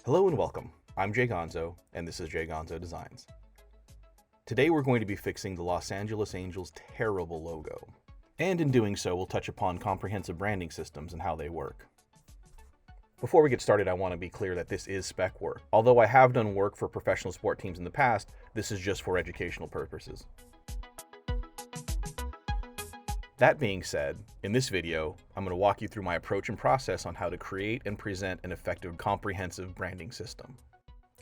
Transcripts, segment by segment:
Hello and welcome. I'm Jay Gonzo, and this is Jay Gonzo Designs. Today we're going to be fixing the Los Angeles Angels' terrible logo. And in doing so, we'll touch upon comprehensive branding systems and how they work. Before we get started, I want to be clear that this is spec work. Although I have done work for professional sport teams in the past, this is just for educational purposes. That being said, in this video, I'm going to walk you through my approach and process on how to create and present an effective comprehensive branding system.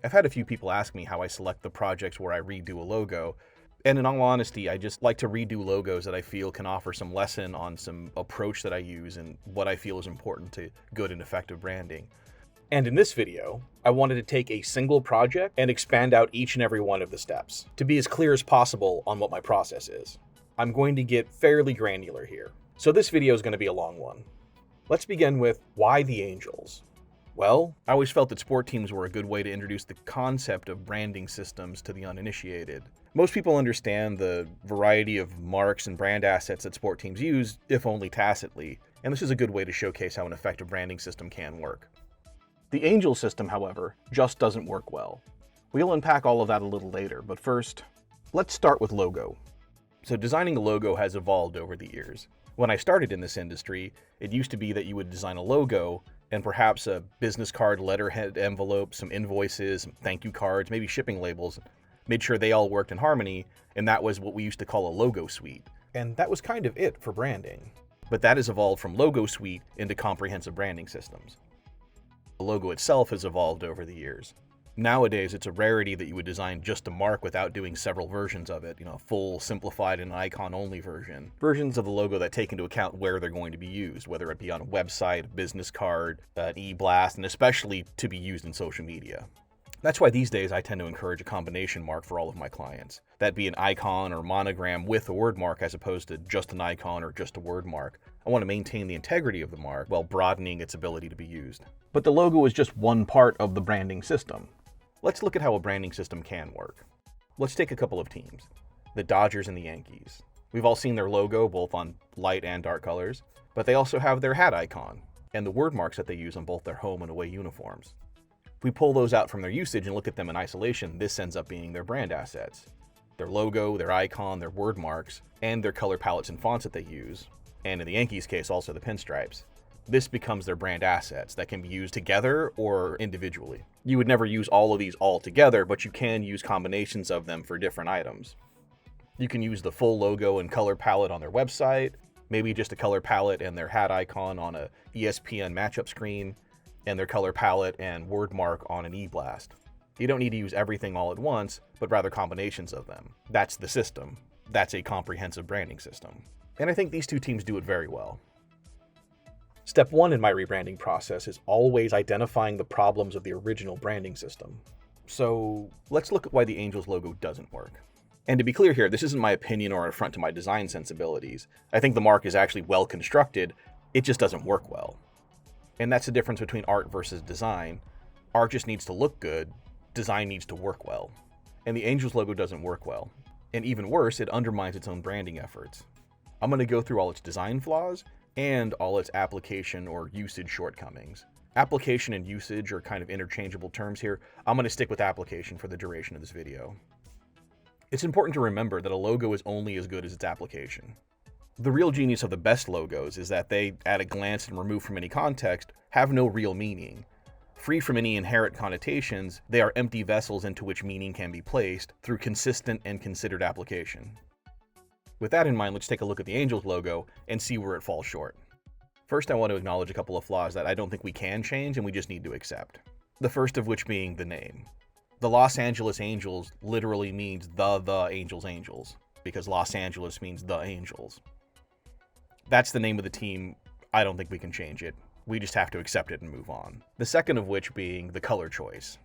I've had a few people ask me how I select the projects where I redo a logo, and in all honesty, I just like to redo logos that I feel can offer some lesson on some approach that I use and what I feel is important to good and effective branding. And in this video, I wanted to take a single project and expand out each and every one of the steps to be as clear as possible on what my process is. I'm going to get fairly granular here, so this video is going to be a long one. Let's begin with why the Angels? Well, I always felt that sport teams were a good way to introduce the concept of branding systems to the uninitiated. Most people understand the variety of marks and brand assets that sport teams use, if only tacitly, and this is a good way to showcase how an effective branding system can work. The Angel system, however, just doesn't work well. We'll unpack all of that a little later, but first, let's start with logo. So designing a logo has evolved over the years. When I started in this industry, it used to be that you would design a logo and perhaps a business card, letterhead envelope, some invoices, some thank you cards, maybe shipping labels, made sure they all worked in harmony, and that was what we used to call a logo suite. And that was kind of it for branding. But that has evolved from logo suite into comprehensive branding systems. The logo itself has evolved over the years. Nowadays, it's a rarity that you would design just a mark without doing several versions of it, full, simplified, and icon-only version. Versions of the logo that take into account where they're going to be used, whether it be on a website, a business card, an e-blast, and especially to be used in social media. That's why these days I tend to encourage a combination mark for all of my clients. That be an icon or monogram with a word mark as opposed to just an icon or just a word mark. I want to maintain the integrity of the mark while broadening its ability to be used. But the logo is just one part of the branding system. Let's look at how a branding system can work. Let's take a couple of teams, the Dodgers and the Yankees. We've all seen their logo both on light and dark colors, but they also have their hat icon and the word marks that they use on both their home and away uniforms. If we pull those out from their usage and look at them in isolation, this ends up being their brand assets. Their logo, their icon, their word marks, and their color palettes and fonts that they use, and in the Yankees case also the pinstripes. This becomes their brand assets that can be used together or individually. You would never use all of these all together, but you can use combinations of them for different items. You can use the full logo and color palette on their website, maybe just a color palette and their hat icon on a ESPN matchup screen, and their color palette and word mark on an e-blast. You don't need to use everything all at once, but rather combinations of them. That's the system. That's a comprehensive branding system. And I think these two teams do it very well. Step one in my rebranding process is always identifying the problems of the original branding system. So let's look at why the Angels logo doesn't work. And to be clear here, this isn't my opinion or an affront to my design sensibilities. I think the mark is actually well constructed, it just doesn't work well. And that's the difference between art versus design. Art just needs to look good, design needs to work well. And the Angels logo doesn't work well. And even worse, it undermines its own branding efforts. I'm going to go through all its design flaws and all its application or usage shortcomings. Application and usage are kind of interchangeable terms here. I'm going to stick with application for the duration of this video. It's important to remember that a logo is only as good as its application. The real genius of the best logos is that they, at a glance and removed from any context, have no real meaning. Free from any inherent connotations, they are empty vessels into which meaning can be placed through consistent and considered application. With that in mind, let's take a look at the Angels logo and see where it falls short. First, I want to acknowledge a couple of flaws that I don't think we can change and we just need to accept. The first of which being the name. The Los Angeles Angels literally means the Angels, because Los Angeles means the Angels. That's the name of the team. I don't think we can change it. We just have to accept it and move on. The second of which being the color choice.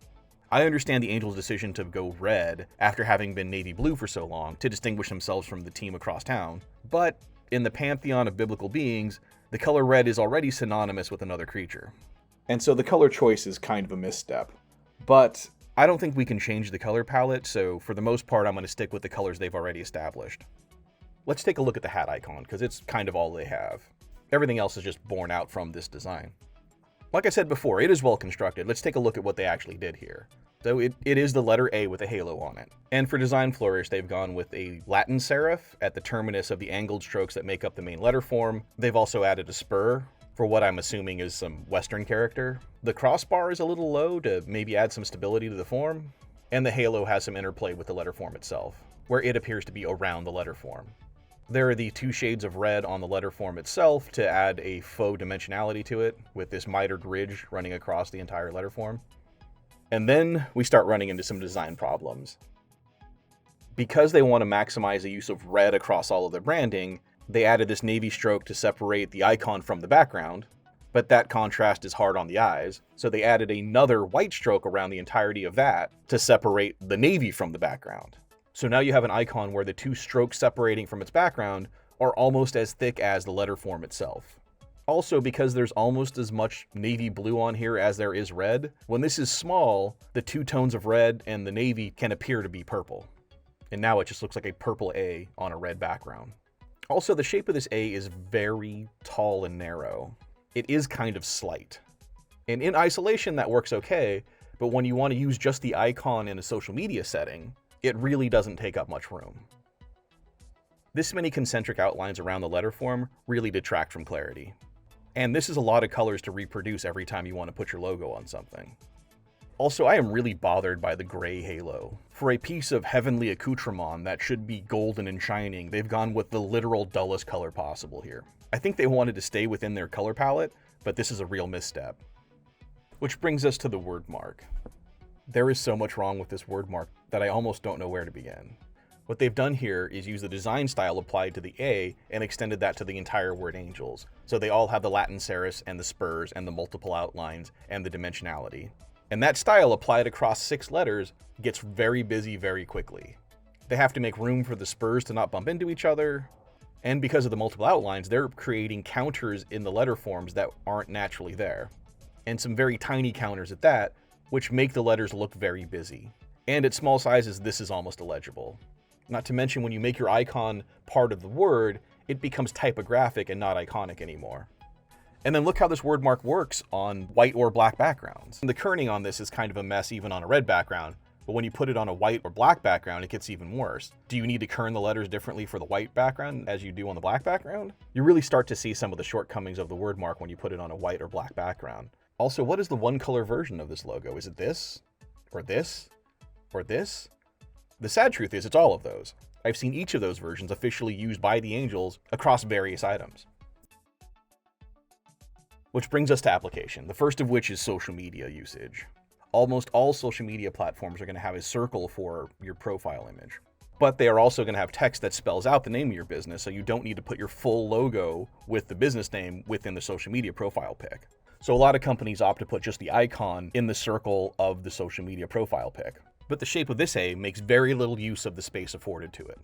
I understand the Angels' decision to go red after having been navy blue for so long to distinguish themselves from the team across town, but in the pantheon of biblical beings, the color red is already synonymous with another creature. And so the color choice is kind of a misstep. But I don't think we can change the color palette, so for the most part I'm going to stick with the colors they've already established. Let's take a look at the hat icon, because it's kind of all they have. Everything else is just born out from this design. Like I said before, it is well constructed. Let's take a look at what they actually did here. So it is the letter A with a halo on it. And for design flourish, they've gone with a Latin serif at the terminus of the angled strokes that make up the main letter form. They've also added a spur for what I'm assuming is some Western character. The crossbar is a little low to maybe add some stability to the form. And the halo has some interplay with the letter form itself, where it appears to be around the letter form. There are the 2 shades of red on the letter form itself to add a faux dimensionality to it, with this mitered ridge running across the entire letter form. And then we start running into some design problems. Because they want to maximize the use of red across all of their branding, they added this navy stroke to separate the icon from the background, but that contrast is hard on the eyes, so they added another white stroke around the entirety of that to separate the navy from the background. So now you have an icon where the 2 strokes separating from its background are almost as thick as the letter form itself. Also, because there's almost as much navy blue on here as there is red, when this is small, the 2 tones of red and the navy can appear to be purple. And now it just looks like a purple A on a red background. Also, the shape of this A is very tall and narrow. It is kind of slight. And in isolation, that works okay, but when you want to use just the icon in a social media setting, it really doesn't take up much room. This many concentric outlines around the letter form really detract from clarity. And this is a lot of colors to reproduce every time you want to put your logo on something. Also, I am really bothered by the gray halo. For a piece of heavenly accoutrement that should be golden and shining, they've gone with the literal dullest color possible here. I think they wanted to stay within their color palette, but this is a real misstep. Which brings us to the word mark. There is so much wrong with this word mark that I almost don't know where to begin. What they've done here is use the design style applied to the A and extended that to the entire word angels. So they all have the Latin serifs and the spurs and the multiple outlines and the dimensionality. And that style applied across 6 letters gets very busy very quickly. They have to make room for the spurs to not bump into each other. And because of the multiple outlines, they're creating counters in the letter forms that aren't naturally there. And some very tiny counters at that, which make the letters look very busy. And at small sizes, this is almost illegible. Not to mention when you make your icon part of the word, it becomes typographic and not iconic anymore. And then look how this word mark works on white or black backgrounds. And the kerning on this is kind of a mess even on a red background, but when you put it on a white or black background, it gets even worse. Do you need to kern the letters differently for the white background as you do on the black background? You really start to see some of the shortcomings of the word mark when you put it on a white or black background. Also, what is the one color version of this logo? Is it this? Or this? Or this? The sad truth is it's all of those. I've seen each of those versions officially used by the Angels across various items. Which brings us to application, the first of which is social media usage. Almost all social media platforms are going to have a circle for your profile image. But they are also going to have text that spells out the name of your business, so you don't need to put your full logo with the business name within the social media profile pic. So a lot of companies opt to put just the icon in the circle of the social media profile pic. But the shape of this A makes very little use of the space afforded to it.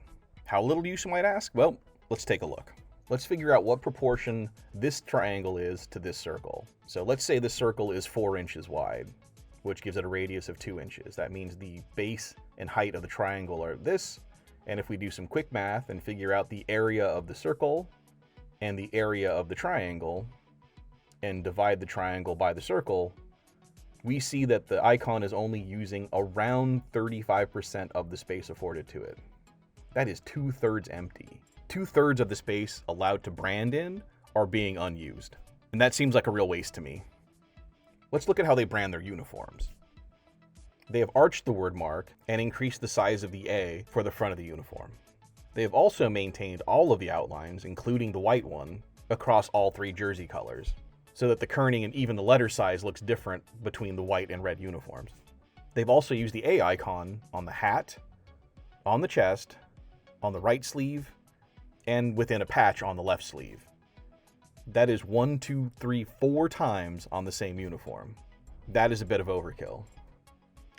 How little use, you might ask? Well, let's take a look. Let's figure out what proportion this triangle is to this circle. So let's say this circle is 4 inches wide, which gives it a radius of 2 inches. That means the base and height of the triangle are this. And if we do some quick math and figure out the area of the circle and the area of the triangle and divide the triangle by the circle, we see that the icon is only using around 35% of the space afforded to it. That is 2/3 empty. 2/3 of the space allowed to brand in are being unused. And that seems like a real waste to me. Let's look at how they brand their uniforms. They have arched the word mark and increased the size of the A for the front of the uniform. They have also maintained all of the outlines, including the white one, across all 3 jersey colors, so that the kerning and even the letter size looks different between the white and red uniforms. They've also used the A icon on the hat, on the chest, on the right sleeve, and within a patch on the left sleeve. That is 1, 2, 3, 4 times on the same uniform. That is a bit of overkill.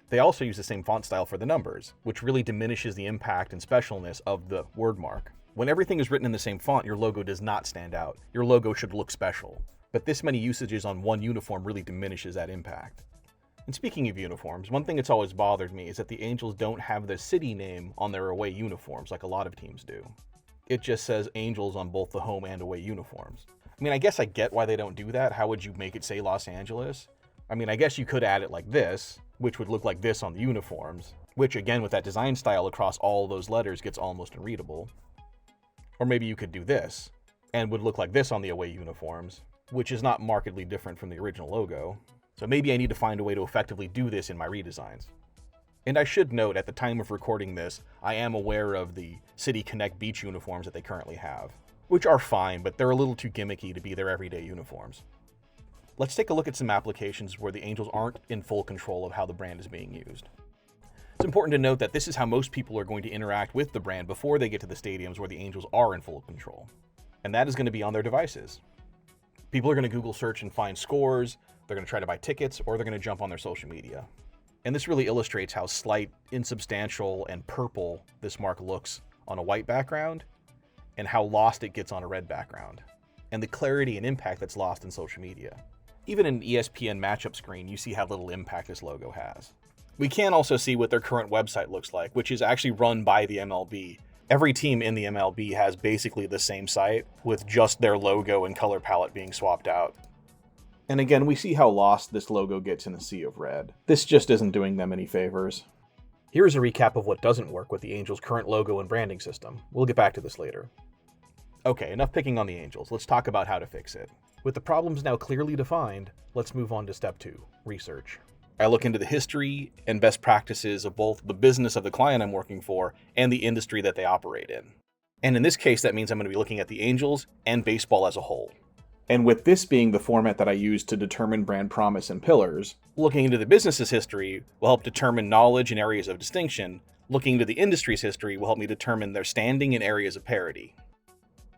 They also use the same font style for the numbers, which really diminishes the impact and specialness of the word mark. When everything is written in the same font, your logo does not stand out. Your logo should look special. But this many usages on one uniform really diminishes that impact. And speaking of uniforms, one thing that's always bothered me is that the Angels don't have the city name on their away uniforms like a lot of teams do. It just says Angels on both the home and away uniforms. I mean, I guess I get why they don't do that. How would you make it say Los Angeles? I mean, I guess you could add it like this, which would look like this on the uniforms, which again, with that design style across all those letters gets almost unreadable. Or maybe you could do this, and would look like this on the away uniforms, which is not markedly different from the original logo. So maybe I need to find a way to effectively do this in my redesigns. And I should note, at the time of recording this, I am aware of the City Connect beach uniforms that they currently have, which are fine, but they're a little too gimmicky to be their everyday uniforms. Let's take a look at some applications where the Angels aren't in full control of how the brand is being used. It's important to note that this is how most people are going to interact with the brand before they get to the stadiums where the Angels are in full control. And that is going to be on their devices. People are going to Google search and find scores, they're going to try to buy tickets, or they're going to jump on their social media. And this really illustrates how slight, insubstantial, and purple this mark looks on a white background, and how lost it gets on a red background, and the clarity and impact that's lost in social media. Even in an ESPN matchup screen, you see how little impact this logo has. We can also see what their current website looks like, which is actually run by the MLB. Every team in the MLB has basically the same site, with just their logo and color palette being swapped out. And again, we see how lost this logo gets in a sea of red. This just isn't doing them any favors. Here's a recap of what doesn't work with the Angels' current logo and branding system. We'll get back to this later. Okay, enough picking on the Angels. Let's talk about how to fix it. With the problems now clearly defined, let's move on to step 2, research. I look into the history and best practices of both the business of the client I'm working for and the industry that they operate in. And in this case, that means I'm going to be looking at the Angels and baseball as a whole. And with this being the format that I use to determine brand promise and pillars, looking into the business's history will help determine knowledge and areas of distinction. Looking into the industry's history will help me determine their standing in areas of parity.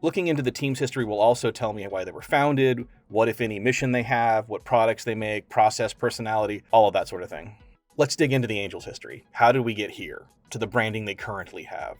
Looking into the team's history will also tell me why they were founded, what if any mission they have, what products they make, process, personality, all of that sort of thing. Let's dig into the Angels' history. How did we get here, to the branding they currently have?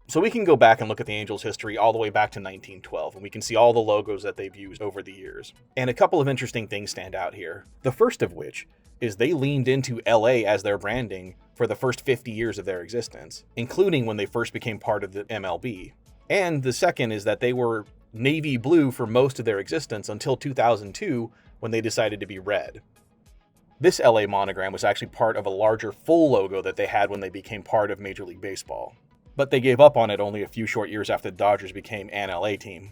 So we can go back and look at the Angels' history all the way back to 1912, and we can see all the logos that they've used over the years. And a couple of interesting things stand out here. The first of which is they leaned into LA as their branding for the first 50 years of their existence, including when they first became part of the MLB. And the second is that they were navy blue for most of their existence until 2002, when they decided to be red. This LA monogram was actually part of a larger full logo that they had when they became part of Major League Baseball. But they gave up on it only a few short years after the Dodgers became an LA team.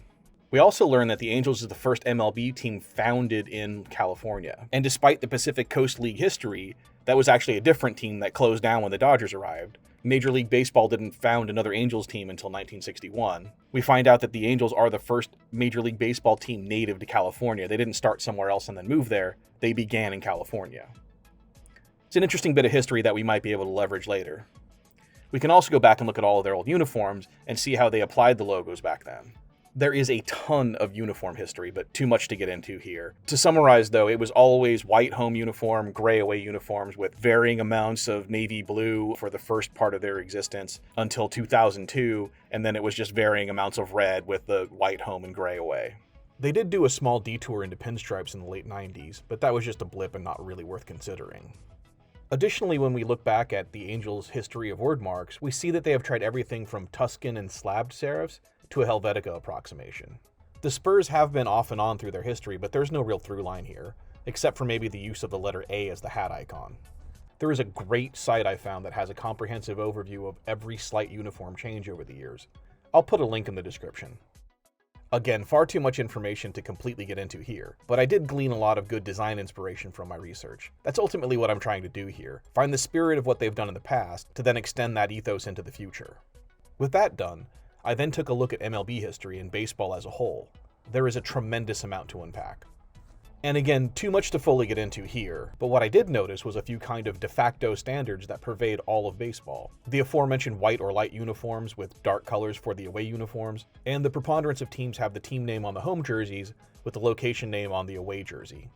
We also learned that the Angels is the first MLB team founded in California. And despite the Pacific Coast League history, that was actually a different team that closed down when the Dodgers arrived. Major League Baseball didn't found another Angels team until 1961. We find out that the Angels are the first Major League Baseball team native to California. They didn't start somewhere else and then move there. They began in California. It's an interesting bit of history that we might be able to leverage later. We can also go back and look at all of their old uniforms and see how they applied the logos back then. There is a ton of uniform history, but too much to get into here. To summarize though, it was always white home uniform, gray away uniforms with varying amounts of navy blue for the first part of their existence until 2002, and then it was just varying amounts of red with the white home and gray away. They did do a small detour into pinstripes in the late 90s, but that was just a blip and not really worth considering. Additionally, when we look back at the Angels' history of word marks, we see that they have tried everything from Tuscan and slabbed serifs to a Helvetica approximation. The Spurs have been off and on through their history, but there's no real through line here, except for maybe the use of the letter A as the hat icon. There is a great site I found that has a comprehensive overview of every slight uniform change over the years. I'll put a link in the description. Again, far too much information to completely get into here, but I did glean a lot of good design inspiration from my research. That's ultimately what I'm trying to do here, find the spirit of what they've done in the past to then extend that ethos into the future. With that done, I then took a look at MLB history and baseball as a whole. There is a tremendous amount to unpack. And again, too much to fully get into here, but what I did notice was a few kind of de facto standards that pervade all of baseball. The aforementioned white or light uniforms with dark colors for the away uniforms, and the preponderance of teams have the team name on the home jerseys with the location name on the away jersey.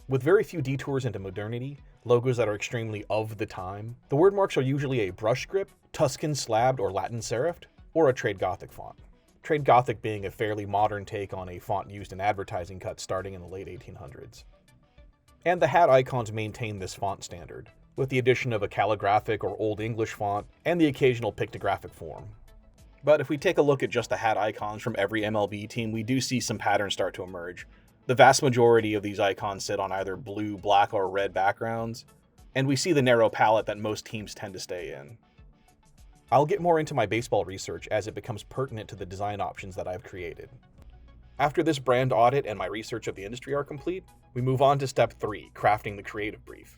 With very few detours into modernity, logos that are extremely of the time, the word marks are usually a brush script, Tuscan slabbed or Latin serifed, or a trade Gothic font. Trade Gothic being a fairly modern take on a font used in advertising cuts starting in the late 1800s. And the hat icons maintain this font standard, with the addition of a calligraphic or Old English font and the occasional pictographic form. But if we take a look at just the hat icons from every MLB team, we do see some patterns start to emerge. The vast majority of these icons sit on either blue, black, or red backgrounds, and we see the narrow palette that most teams tend to stay in. I'll get more into my baseball research as it becomes pertinent to the design options that I've created. After this brand audit and my research of the industry are complete, we move on to step 3, crafting the creative brief.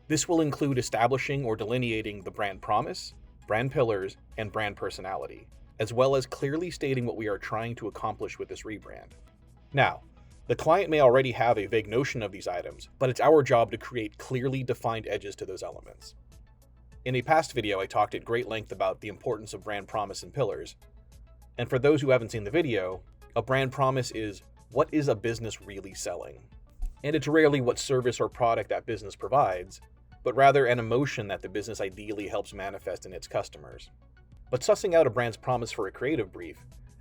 This will include establishing or delineating the brand promise, brand pillars, and brand personality, as well as clearly stating what we are trying to accomplish with this rebrand. Now, the client may already have a vague notion of these items, but it's our job to create clearly defined edges to those elements. In a past video, I talked at great length about the importance of brand promise and pillars. And for those who haven't seen the video, a brand promise is what is a business really selling? And it's rarely what service or product that business provides, but rather an emotion that the business ideally helps manifest in its customers. But sussing out a brand's promise for a creative brief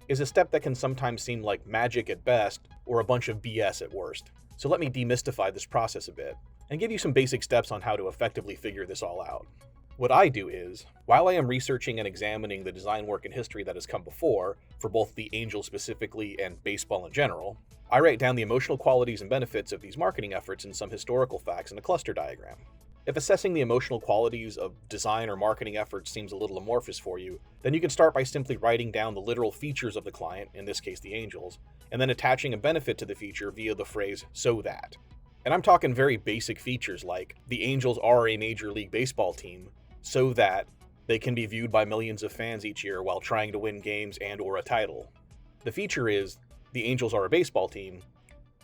is a step that can sometimes seem like magic at best or a bunch of BS at worst. So let me demystify this process a bit and give you some basic steps on how to effectively figure this all out. What I do is, while I am researching and examining the design work and history that has come before, for both the Angels specifically and baseball in general, I write down the emotional qualities and benefits of these marketing efforts and some historical facts in a cluster diagram. If assessing the emotional qualities of design or marketing efforts seems a little amorphous for you, then you can start by simply writing down the literal features of the client, in this case the Angels, and then attaching a benefit to the feature via the phrase, "so that." And I'm talking very basic features like, the Angels are a Major League Baseball team, so that they can be viewed by millions of fans each year while trying to win games and/or a title. The feature is, the Angels are a baseball team.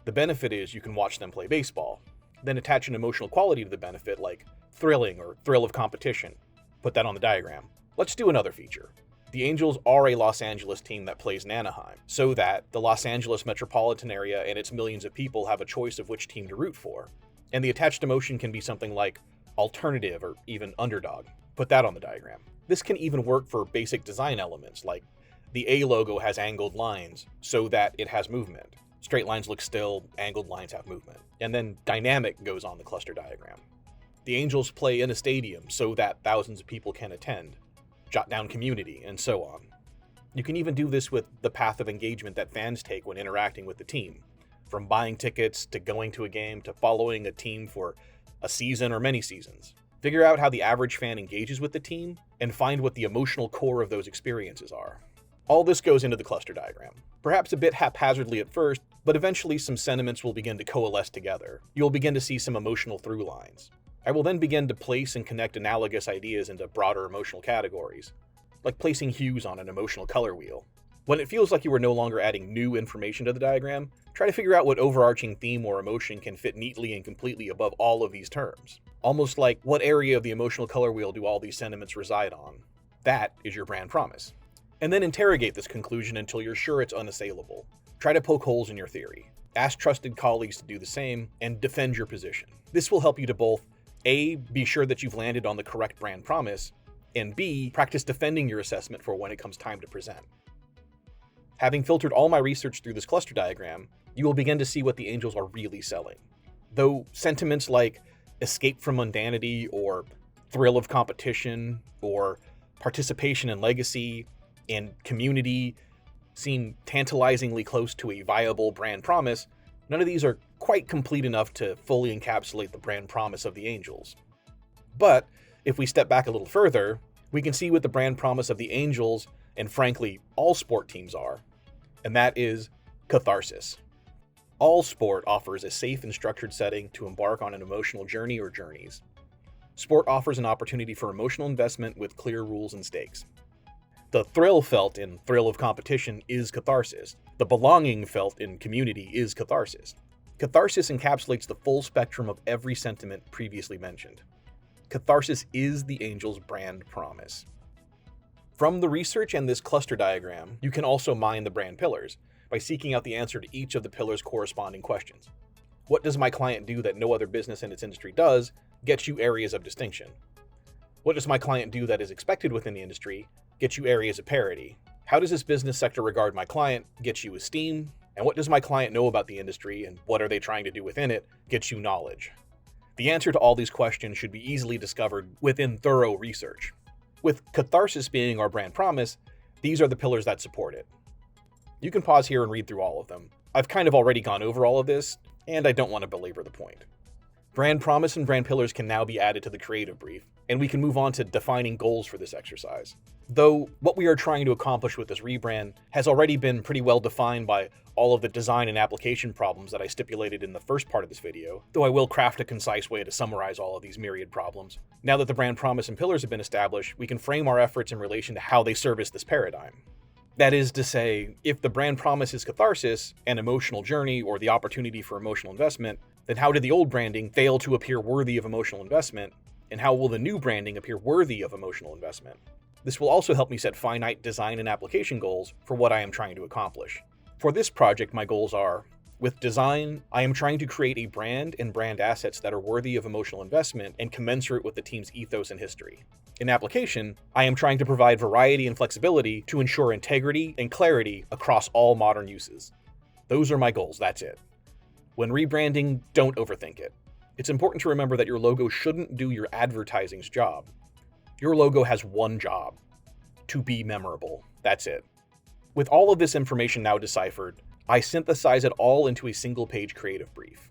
The benefit is you can watch them play baseball. Then attach an emotional quality to the benefit like thrilling or thrill of competition. Put that on the diagram. Let's do another feature. The Angels are a Los Angeles team that plays in Anaheim, so that the Los Angeles metropolitan area and its millions of people have a choice of which team to root for. And the attached emotion can be something like alternative or even underdog. Put that on the diagram. This can even work for basic design elements like the A logo has angled lines so that it has movement. Straight lines look still, angled lines have movement. And then dynamic goes on the cluster diagram. The Angels play in a stadium so that thousands of people can attend. Jot down community, and so on. You can even do this with the path of engagement that fans take when interacting with the team, from buying tickets to going to a game to following a team for a season or many seasons. Figure out how the average fan engages with the team and find what the emotional core of those experiences are. All this goes into the cluster diagram. Perhaps a bit haphazardly at first, but eventually some sentiments will begin to coalesce together. You'll begin to see some emotional through lines. I will then begin to place and connect analogous ideas into broader emotional categories, like placing hues on an emotional color wheel. When it feels like you are no longer adding new information to the diagram, try to figure out what overarching theme or emotion can fit neatly and completely above all of these terms. Almost like, what area of the emotional color wheel do all these sentiments reside on? That is your brand promise. And then interrogate this conclusion until you're sure it's unassailable. Try to poke holes in your theory. Ask trusted colleagues to do the same, and defend your position. This will help you to both A, be sure that you've landed on the correct brand promise, and B, practice defending your assessment for when it comes time to present. Having filtered all my research through this cluster diagram, you will begin to see what the Angels are really selling. Though sentiments like escape from mundanity, or thrill of competition, or participation and legacy, and community seem tantalizingly close to a viable brand promise, none of these are quite complete enough to fully encapsulate the brand promise of the Angels. But if we step back a little further, we can see what the brand promise of the Angels, and frankly, all sport teams are, and that is catharsis. All sport offers a safe and structured setting to embark on an emotional journey or journeys. Sport offers an opportunity for emotional investment with clear rules and stakes. The thrill felt in thrill of competition is catharsis. The belonging felt in community is catharsis. Catharsis encapsulates the full spectrum of every sentiment previously mentioned. Catharsis is the Angels' brand promise. From the research and this cluster diagram, you can also mine the brand pillars by seeking out the answer to each of the pillars' corresponding questions. What does my client do that no other business in its industry does? Gets you areas of distinction. What does my client do that is expected within the industry? Gets you areas of parity. How does this business sector regard my client? Gets you esteem. And what does my client know about the industry and what are they trying to do within it? Gets you knowledge. The answer to all these questions should be easily discovered within thorough research. With catharsis being our brand promise, These are the pillars that support it. You can pause here and read through all of them. I've kind of already gone over all of this, and I don't want to belabor the point. Brand promise and brand pillars can now be added to the creative brief, and we can move on to defining goals for this exercise. Though what we are trying to accomplish with this rebrand has already been pretty well defined by all of the design and application problems that I stipulated in the first part of this video, though I will craft a concise way to summarize all of these myriad problems. Now that the brand promise and pillars have been established, we can frame our efforts in relation to how they service this paradigm. That is to say, if the brand promise is catharsis, an emotional journey, or the opportunity for emotional investment, then how did the old branding fail to appear worthy of emotional investment, and how will the new branding appear worthy of emotional investment? This will also help me set finite design and application goals for what I am trying to accomplish. For this project, my goals are: with design, I am trying to create a brand and brand assets that are worthy of emotional investment and commensurate with the team's ethos and history. In application, I am trying to provide variety and flexibility to ensure integrity and clarity across all modern uses. Those are my goals, that's it. When rebranding, don't overthink it. It's important to remember that your logo shouldn't do your advertising's job. Your logo has one job: to be memorable. That's it. With all of this information now deciphered, I synthesize it all into a single-page creative brief.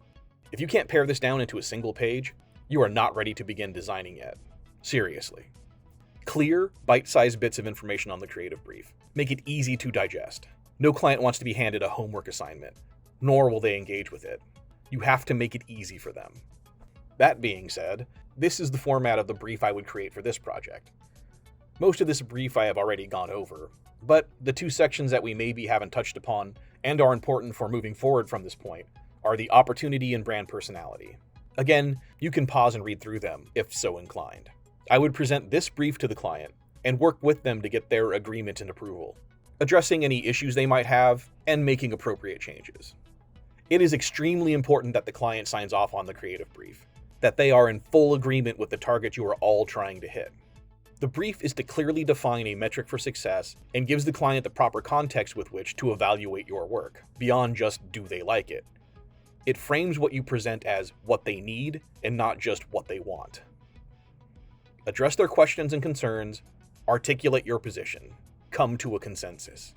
If you can't pare this down into a single page, you are not ready to begin designing yet. Seriously. Clear, bite-sized bits of information on the creative brief. Make it easy to digest. No client wants to be handed a homework assignment, nor will they engage with it. You have to make it easy for them. That being said, this is the format of the brief I would create for this project. Most of this brief I have already gone over, but the two sections that we maybe haven't touched upon and are important for moving forward from this point are the opportunity and brand personality. Again, you can pause and read through them if so inclined. I would present this brief to the client and work with them to get their agreement and approval, addressing any issues they might have and making appropriate changes. It is extremely important that the client signs off on the creative brief, that they are in full agreement with the target you are all trying to hit. The brief is to clearly define a metric for success and gives the client the proper context with which to evaluate your work, beyond just do they like it. It frames what you present as what they need and not just what they want. Address their questions and concerns, articulate your position, come to a consensus.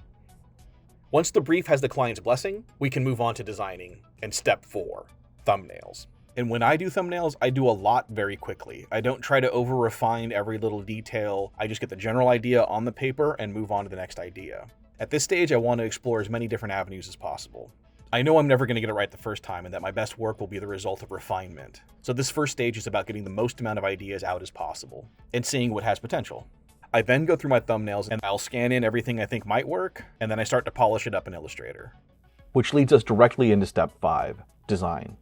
Once the brief has the client's blessing, we can move on to designing, and step 4, thumbnails. And when I do thumbnails, I do a lot very quickly. I don't try to over-refine every little detail. I just get the general idea on the paper and move on to the next idea. At this stage, I want to explore as many different avenues as possible. I know I'm never going to get it right the first time and that my best work will be the result of refinement. So this first stage is about getting the most amount of ideas out as possible and seeing what has potential. I then go through my thumbnails and I'll scan in everything I think might work, and then I start to polish it up in Illustrator. Which leads us directly into step 5, design.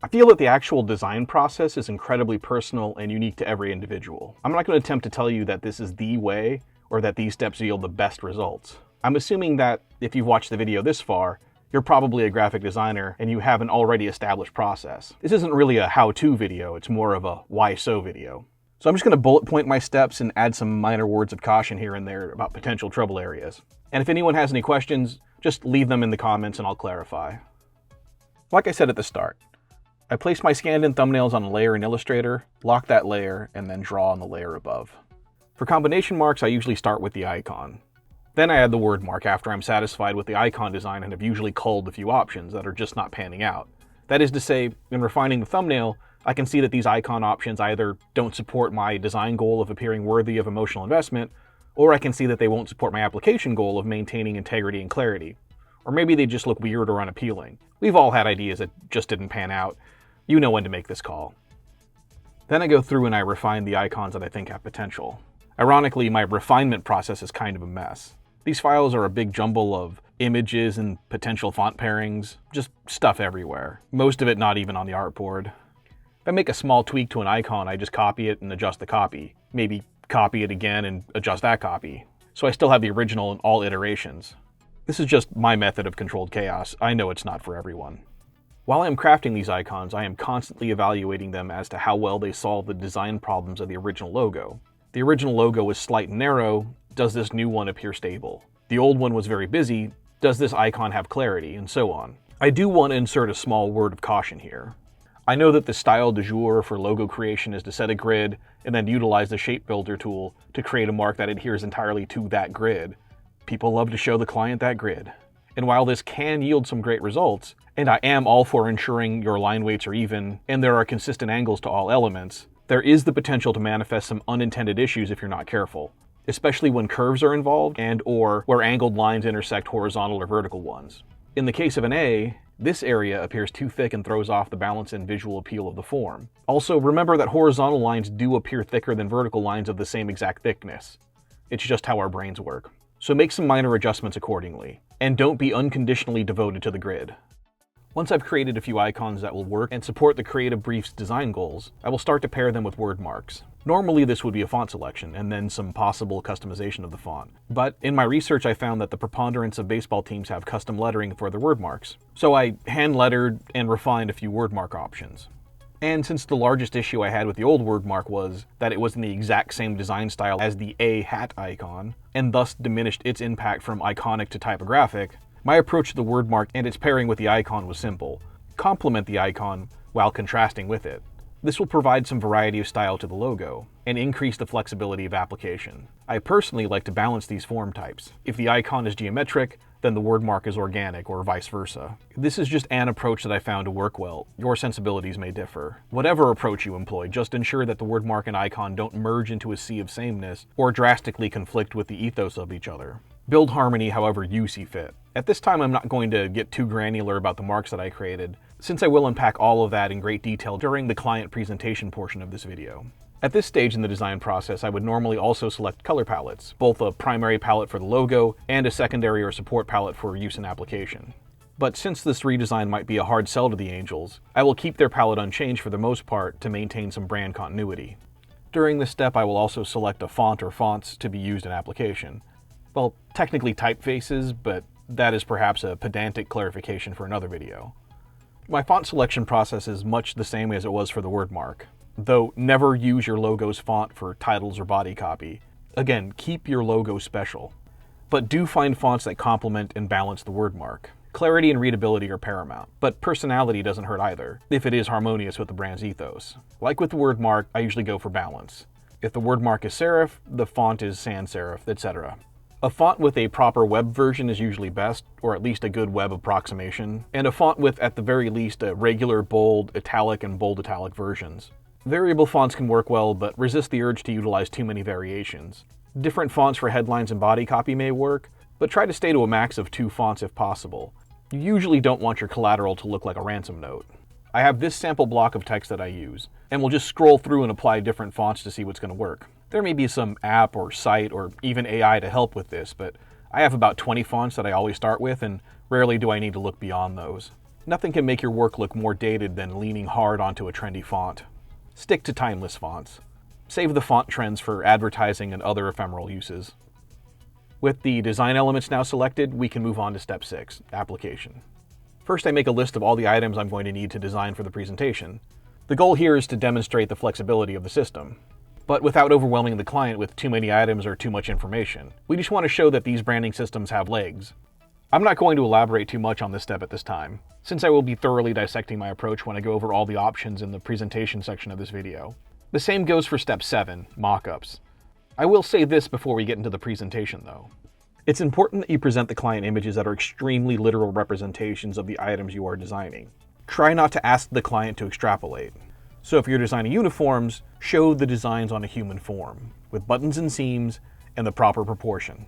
I feel that the actual design process is incredibly personal and unique to every individual. I'm not going to attempt to tell you that this is the way or that these steps yield the best results. I'm assuming that if you've watched the video this far, you're probably a graphic designer and you have an already established process. This isn't really a how-to video, it's more of a why-so video. So I'm just going to bullet point my steps and add some minor words of caution here and there about potential trouble areas. And if anyone has any questions, just leave them in the comments and I'll clarify. Like I said at the start, I place my scanned-in thumbnails on a layer in Illustrator, lock that layer, and then draw on the layer above. For combination marks, I usually start with the icon. Then I add the word mark after I'm satisfied with the icon design and have usually culled a few options that are just not panning out. That is to say, in refining the thumbnail, I can see that these icon options either don't support my design goal of appearing worthy of emotional investment, or I can see that they won't support my application goal of maintaining integrity and clarity. Or maybe they just look weird or unappealing. We've all had ideas that just didn't pan out. You know when to make this call. Then I go through and I refine the icons that I think have potential. Ironically, my refinement process is kind of a mess. These files are a big jumble of images and potential font pairings, just stuff everywhere. Most of it not even on the artboard. If I make a small tweak to an icon, I just copy it and adjust the copy. Maybe copy it again and adjust that copy. So I still have the original in all iterations. This is just my method of controlled chaos. I know it's not for everyone. While I am crafting these icons, I am constantly evaluating them as to how well they solve the design problems of the original logo. The original logo was slight and narrow. Does this new one appear stable? The old one was very busy. Does this icon have clarity? And so on. I do want to insert a small word of caution here. I know that the style du jour for logo creation is to set a grid and then utilize the shape builder tool to create a mark that adheres entirely to that grid. People love to show the client that grid. And while this can yield some great results, and I am all for ensuring your line weights are even and there are consistent angles to all elements, there is the potential to manifest some unintended issues if you're not careful, especially when curves are involved and/or where angled lines intersect horizontal or vertical ones. In the case of an A, this area appears too thick and throws off the balance and visual appeal of the form. Also, remember that horizontal lines do appear thicker than vertical lines of the same exact thickness. It's just how our brains work. So make some minor adjustments accordingly, and don't be unconditionally devoted to the grid. Once I've created a few icons that will work and support the creative brief's design goals, I will start to pair them with word marks. Normally this would be a font selection and then some possible customization of the font. But in my research I found that the preponderance of baseball teams have custom lettering for their word marks. So I hand lettered and refined a few word mark options. And since the largest issue I had with the old word mark was that it was in the exact same design style as the A hat icon, and thus diminished its impact from iconic to typographic, my approach to the word mark and its pairing with the icon was simple. Complement the icon while contrasting with it. This will provide some variety of style to the logo, and increase the flexibility of application. I personally like to balance these form types. If the icon is geometric, then the word mark is organic, or vice versa. This is just an approach that I found to work well. Your sensibilities may differ. Whatever approach you employ, just ensure that the word mark and icon don't merge into a sea of sameness, or drastically conflict with the ethos of each other. Build harmony however you see fit. At this time, I'm not going to get too granular about the marks that I created, since I will unpack all of that in great detail during the client presentation portion of this video. At this stage in the design process, I would normally also select color palettes, both a primary palette for the logo and a secondary or support palette for use in application. But since this redesign might be a hard sell to the Angels, I will keep their palette unchanged for the most part to maintain some brand continuity. During this step, I will also select a font or fonts to be used in application. Well, technically typefaces, but that is perhaps a pedantic clarification for another video. My font selection process is much the same as it was for the word mark. Though never use your logo's font for titles or body copy. Again, keep your logo special. But do find fonts that complement and balance the word mark. Clarity and readability are paramount, but personality doesn't hurt either, if it is harmonious with the brand's ethos. Like with the word mark, I usually go for balance. If the word mark is serif, the font is sans serif, etc. A font with a proper web version is usually best, or at least a good web approximation, and a font with, at the very least, a regular bold, italic, and bold italic versions. Variable fonts can work well, but resist the urge to utilize too many variations. Different fonts for headlines and body copy may work, but try to stay to a max of 2 fonts if possible. You usually don't want your collateral to look like a ransom note. I have this sample block of text that I use, and we'll just scroll through and apply different fonts to see what's going to work. There may be some app or site or even AI to help with this, but I have about 20 fonts that I always start with, and rarely do I need to look beyond those. Nothing can make your work look more dated than leaning hard onto a trendy font. Stick to timeless fonts. Save the font trends for advertising and other ephemeral uses. With the design elements now selected, we can move on to step 6, application. First, I make a list of all the items I'm going to need to design for the presentation. The goal here is to demonstrate the flexibility of the system, but without overwhelming the client with too many items or too much information. We just want to show that these branding systems have legs. I'm not going to elaborate too much on this step at this time, since I will be thoroughly dissecting my approach when I go over all the options in the presentation section of this video. The same goes for step 7, mockups. I will say this before we get into the presentation though. It's important that you present the client images that are extremely literal representations of the items you are designing. Try not to ask the client to extrapolate. So if you're designing uniforms, show the designs on a human form, with buttons and seams and the proper proportion.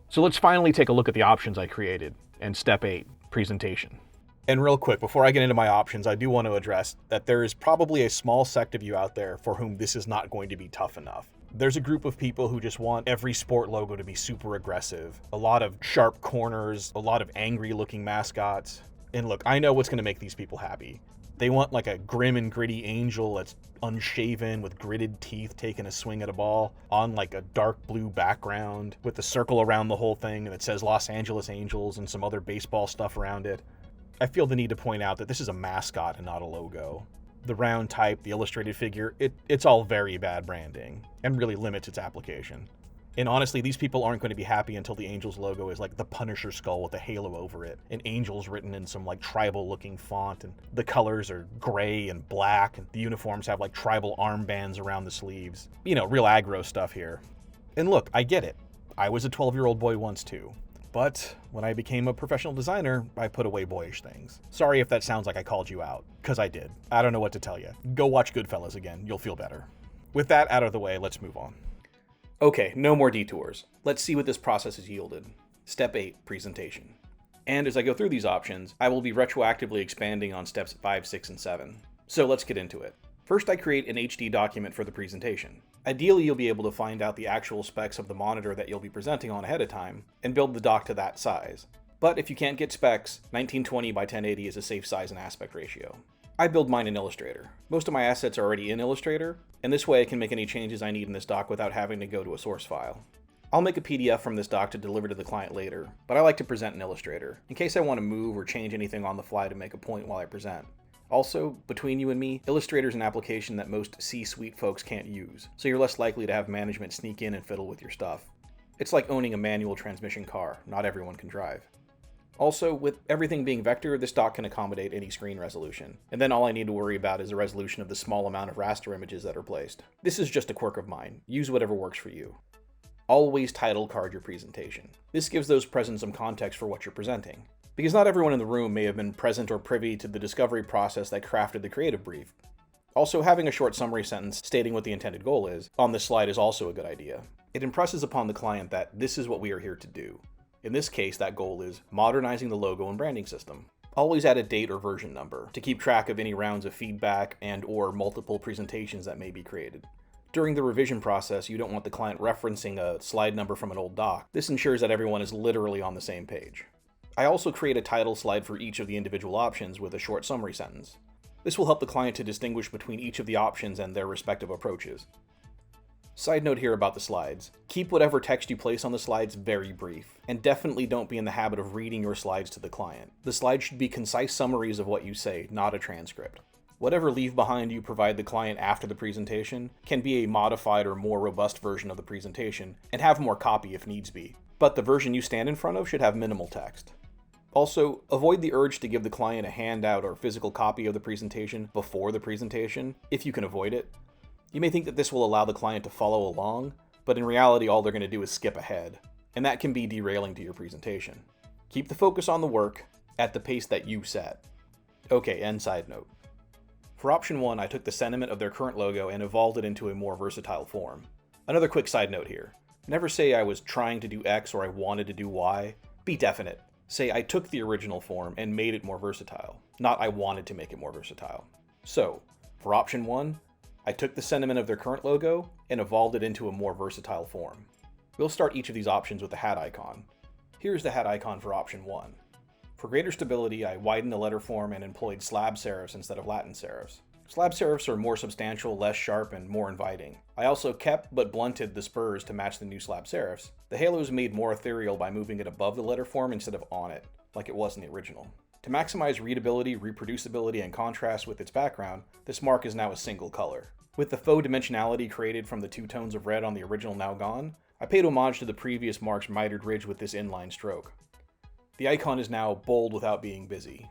So let's finally take a look at the options I created, and step 8, presentation. And real quick, before I get into my options, I do want to address that there is probably a small sect of you out there for whom this is not going to be tough enough. There's a group of people who just want every sport logo to be super aggressive, a lot of sharp corners, a lot of angry looking mascots. And look, I know what's going to make these people happy. They want like a grim and gritty angel that's unshaven with gritted teeth taking a swing at a ball on like a dark blue background with a circle around the whole thing and it says Los Angeles Angels and some other baseball stuff around it. I feel the need to point out that this is a mascot and not a logo. The round type, the illustrated figure, it's all very bad branding and really limits its application. And honestly, these people aren't going to be happy until the Angels logo is like the Punisher skull with a halo over it, and Angels written in some like tribal looking font, and the colors are gray and black, and the uniforms have like tribal armbands around the sleeves. You know, real aggro stuff here. And look, I get it. I was a 12-year-old boy once too. But when I became a professional designer, I put away boyish things. Sorry if that sounds like I called you out, because I did. I don't know what to tell you. Go watch Goodfellas again, you'll feel better. With that out of the way, let's move on. Okay, no more detours. Let's see what this process has yielded. Step 8, presentation. And as I go through these options, I will be retroactively expanding on steps 5, 6, and 7. So let's get into it. First, I create an HD document for the presentation. Ideally, you'll be able to find out the actual specs of the monitor that you'll be presenting on ahead of time, and build the doc to that size. But if you can't get specs, 1920 by 1080 is a safe size and aspect ratio. I build mine in Illustrator. Most of my assets are already in Illustrator, and this way I can make any changes I need in this doc without having to go to a source file. I'll make a PDF from this doc to deliver to the client later, but I like to present in Illustrator, in case I want to move or change anything on the fly to make a point while I present. Also, between you and me, Illustrator is an application that most C-suite folks can't use, so you're less likely to have management sneak in and fiddle with your stuff. It's like owning a manual transmission car, not everyone can drive. Also, with everything being vector, this doc can accommodate any screen resolution, and then all I need to worry about is the resolution of the small amount of raster images that are placed. This is just a quirk of mine. Use whatever works for you. Always title card your presentation. This gives those present some context for what you're presenting, because not everyone in the room may have been present or privy to the discovery process that crafted the creative brief. Also, having a short summary sentence stating what the intended goal is on this slide is also a good idea. It impresses upon the client that this is what we are here to do. In this case, that goal is modernizing the logo and branding system. Always add a date or version number to keep track of any rounds of feedback and/or multiple presentations that may be created. During the revision process, you don't want the client referencing a slide number from an old doc. This ensures that everyone is literally on the same page. I also create a title slide for each of the individual options with a short summary sentence. This will help the client to distinguish between each of the options and their respective approaches. Side note here about the slides. Keep whatever text you place on the slides very brief, and definitely don't be in the habit of reading your slides to the client. The slides should be concise summaries of what you say, not a transcript. Whatever leave behind you provide the client after the presentation can be a modified or more robust version of the presentation, and have more copy if needs be. But the version you stand in front of should have minimal text. Also, avoid the urge to give the client a handout or physical copy of the presentation before the presentation, if you can avoid it. You may think that this will allow the client to follow along, but in reality all they're going to do is skip ahead, and that can be derailing to your presentation. Keep the focus on the work at the pace that you set. Okay, end side note. For option 1, I took the sentiment of their current logo and evolved it into a more versatile form. Another quick side note here. Never say I was trying to do X or I wanted to do Y. Be definite. Say I took the original form and made it more versatile, not I wanted to make it more versatile. So, for option 1, I took the sentiment of their current logo and evolved it into a more versatile form. We'll start each of these options with the hat icon. Here's the hat icon for option 1. For greater stability, I widened the letter form and employed slab serifs instead of Latin serifs. Slab serifs are more substantial, less sharp, and more inviting. I also kept but blunted the spurs to match the new slab serifs. The halo is made more ethereal by moving it above the letter form instead of on it, like it was in the original. To maximize readability, reproducibility, and contrast with its background, this mark is now a single color. With the faux dimensionality created from the two tones of red on the original now gone, I paid homage to the previous mark's mitered ridge with this inline stroke. The icon is now bold without being busy.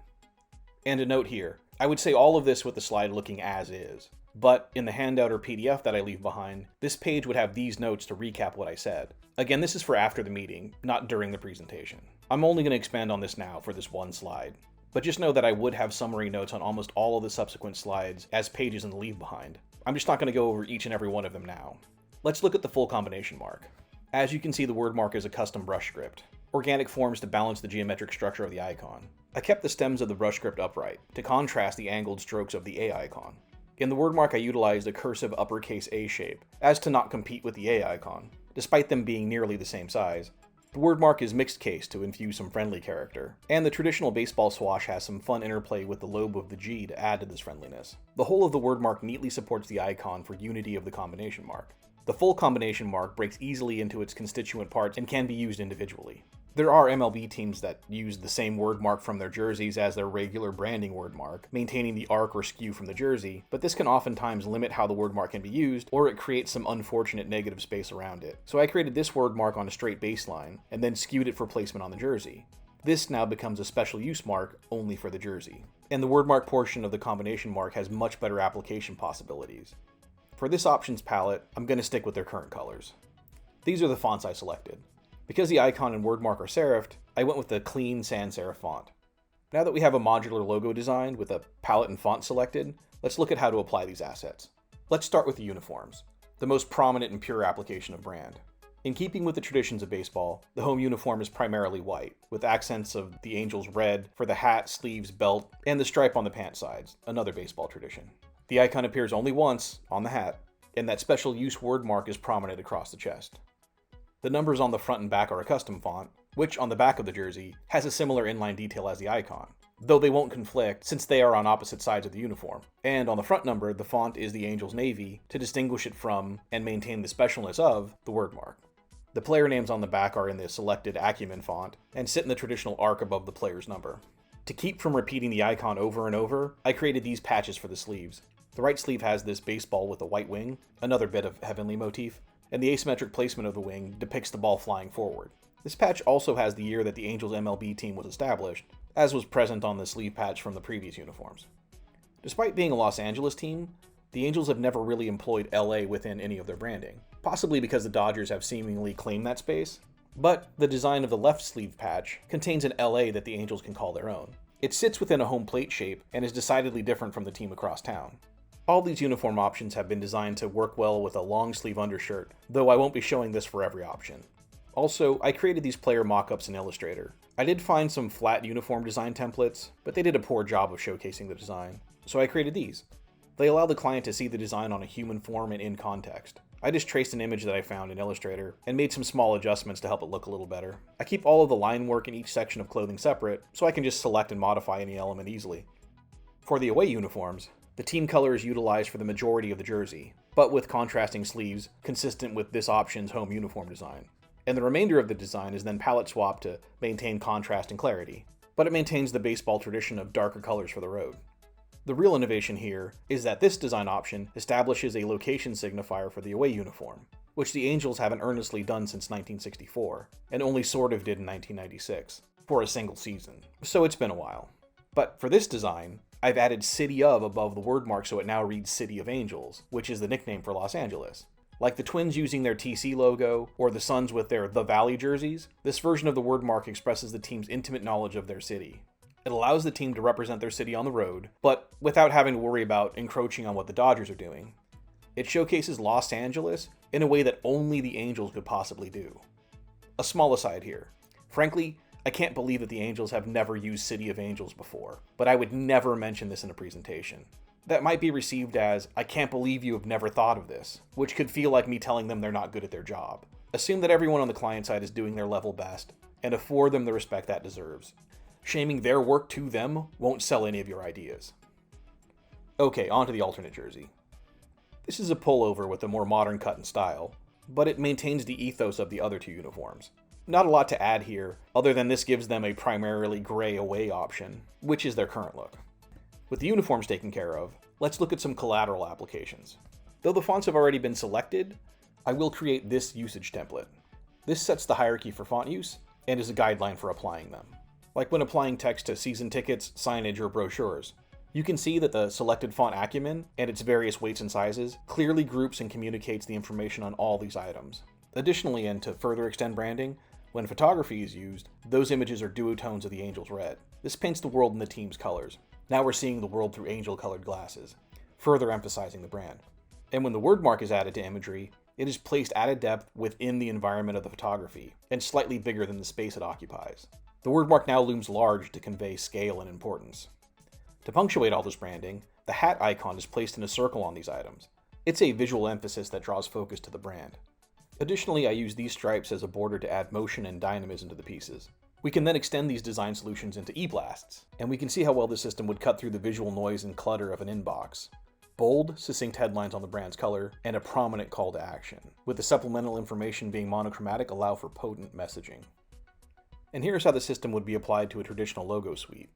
And a note here, I would say all of this with the slide looking as is, but in the handout or PDF that I leave behind, this page would have these notes to recap what I said. Again, this is for after the meeting, not during the presentation. I'm only going to expand on this now for this one slide, but just know that I would have summary notes on almost all of the subsequent slides as pages in the leave behind. I'm just not going to go over each and every one of them now. Let's look at the full combination mark. As you can see, the word mark is a custom brush script. Organic forms to balance the geometric structure of the icon. I kept the stems of the brush script upright, to contrast the angled strokes of the A icon. In the word mark I utilized a cursive uppercase A shape, as to not compete with the A icon, despite them being nearly the same size. The word mark is mixed case to infuse some friendly character, and the traditional baseball swash has some fun interplay with the lobe of the G to add to this friendliness. The whole of the word mark neatly supports the icon for unity of the combination mark. The full combination mark breaks easily into its constituent parts and can be used individually. There are MLB teams that use the same word mark from their jerseys as their regular branding word mark, maintaining the arc or skew from the jersey, but this can oftentimes limit how the word mark can be used, or it creates some unfortunate negative space around it. So I created this word mark on a straight baseline, and then skewed it for placement on the jersey. This now becomes a special use mark only for the jersey. And the word mark portion of the combination mark has much better application possibilities. For this options palette, I'm going to stick with their current colors. These are the fonts I selected. Because the icon and wordmark are serifed, I went with the clean sans serif font. Now that we have a modular logo designed with a palette and font selected, let's look at how to apply these assets. Let's start with the uniforms, the most prominent and pure application of brand. In keeping with the traditions of baseball, the home uniform is primarily white, with accents of the Angels red for the hat, sleeves, belt, and the stripe on the pant sides, another baseball tradition. The icon appears only once, on the hat, and that special use word mark is prominent across the chest. The numbers on the front and back are a custom font, which on the back of the jersey has a similar inline detail as the icon, though they won't conflict since they are on opposite sides of the uniform. And on the front number, the font is the Angels navy to distinguish it from and maintain the specialness of the word mark. The player names on the back are in the selected Acumen font and sit in the traditional arc above the player's number. To keep from repeating the icon over and over, I created these patches for the sleeves. The right sleeve has this baseball with a white wing, another bit of heavenly motif, and the asymmetric placement of the wing depicts the ball flying forward. This patch also has the year that the Angels MLB team was established, as was present on the sleeve patch from the previous uniforms. Despite being a Los Angeles team, the Angels have never really employed LA within any of their branding, possibly because the Dodgers have seemingly claimed that space, but the design of the left sleeve patch contains an LA that the Angels can call their own. It sits within a home plate shape and is decidedly different from the team across town. All these uniform options have been designed to work well with a long sleeve undershirt, though I won't be showing this for every option. Also, I created these player mockups in Illustrator. I did find some flat uniform design templates, but they did a poor job of showcasing the design, so I created these. They allow the client to see the design on a human form and in context. I just traced an image that I found in Illustrator and made some small adjustments to help it look a little better. I keep all of the line work in each section of clothing separate, so I can just select and modify any element easily. For the away uniforms, the team color is utilized for the majority of the jersey, but with contrasting sleeves consistent with this option's home uniform design. And the remainder of the design is then palette swapped to maintain contrast and clarity, but it maintains the baseball tradition of darker colors for the road. The real innovation here is that this design option establishes a location signifier for the away uniform, which the Angels haven't earnestly done since 1964, and only sort of did in 1996, for a single season, so it's been a while. But for this design, I've added City of above the word mark so it now reads City of Angels, which is the nickname for Los Angeles. Like the Twins using their TC logo, or the Suns with their The Valley jerseys, this version of the word mark expresses the team's intimate knowledge of their city. It allows the team to represent their city on the road, but without having to worry about encroaching on what the Dodgers are doing. It showcases Los Angeles in a way that only the Angels could possibly do. A small aside here. Frankly, I can't believe that the Angels have never used City of Angels before, but I would never mention this in a presentation. That might be received as, I can't believe you have never thought of this, which could feel like me telling them they're not good at their job. Assume that everyone on the client side is doing their level best, and afford them the respect that deserves. Shaming their work to them won't sell any of your ideas. Okay, on to the alternate jersey. This is a pullover with a more modern cut and style, but it maintains the ethos of the other two uniforms. Not a lot to add here, other than this gives them a primarily gray away option, which is their current look. With the uniforms taken care of, let's look at some collateral applications. Though the fonts have already been selected, I will create this usage template. This sets the hierarchy for font use, and is a guideline for applying them. Like when applying text to season tickets, signage, or brochures. You can see that the selected font Acumen and its various weights and sizes clearly groups and communicates the information on all these items. Additionally, and to further extend branding, when photography is used, those images are duotones of the Angels red. This paints the world in the team's colors. Now we're seeing the world through Angel-colored glasses, further emphasizing the brand. And when the word mark is added to imagery, it is placed at a depth within the environment of the photography, and slightly bigger than the space it occupies. The word mark now looms large to convey scale and importance. To punctuate all this branding, the hat icon is placed in a circle on these items. It's a visual emphasis that draws focus to the brand. Additionally, I use these stripes as a border to add motion and dynamism to the pieces. We can then extend these design solutions into e-blasts, and we can see how well the system would cut through the visual noise and clutter of an inbox. Bold, succinct headlines on the brand's color, and a prominent call to action, with the supplemental information being monochromatic allow for potent messaging. And here's how the system would be applied to a traditional logo suite.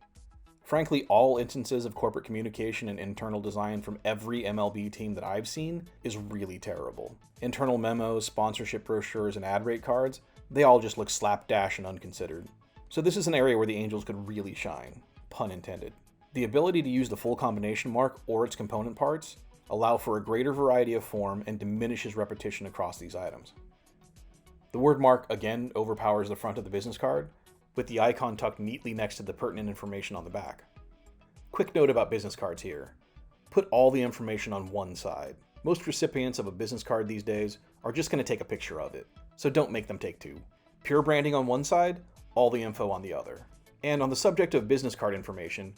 Frankly, all instances of corporate communication and internal design from every MLB team that I've seen is really terrible. Internal memos, sponsorship brochures, and ad rate cards, they all just look slapdash and unconsidered. So this is an area where the Angels could really shine, pun intended. The ability to use the full combination mark or its component parts allow for a greater variety of form and diminishes repetition across these items. The word mark again overpowers the front of the business card, with the icon tucked neatly next to the pertinent information on the back. Quick note about business cards here. Put all the information on one side. Most recipients of a business card these days are just going to take a picture of it, so don't make them take two. Pure branding on one side, all the info on the other. And on the subject of business card information,